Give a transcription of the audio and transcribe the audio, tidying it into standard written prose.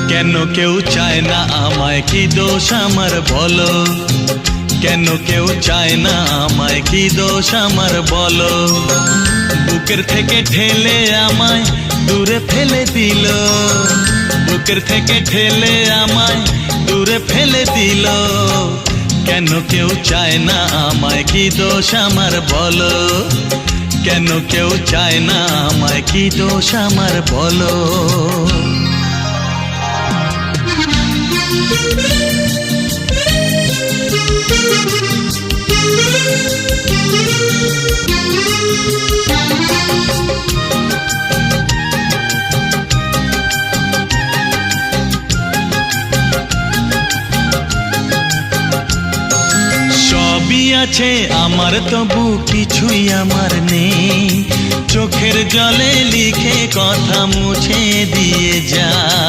কেন কেউ চায় না আমায়, কি দোষ আমার বলো? কেন কেউ চায় না আমায়, কি দোষ আমার বলো? বুকের থেকে ঠেলে আমায় দূরে ফেলে দিল, বুকের থেকে ঠেলে আমায় দূরে ফেলে দিল। কেন কেউ চায় না আমায়, কি দোষ আমার বলো? কেন কেউ চায় না আমায়, কি দোষ আমার বলো? সবই আছে আমার, তবু কিছুই আমার নেই। চোখের জলে লিখে কথা মুছে দিয়ে যা।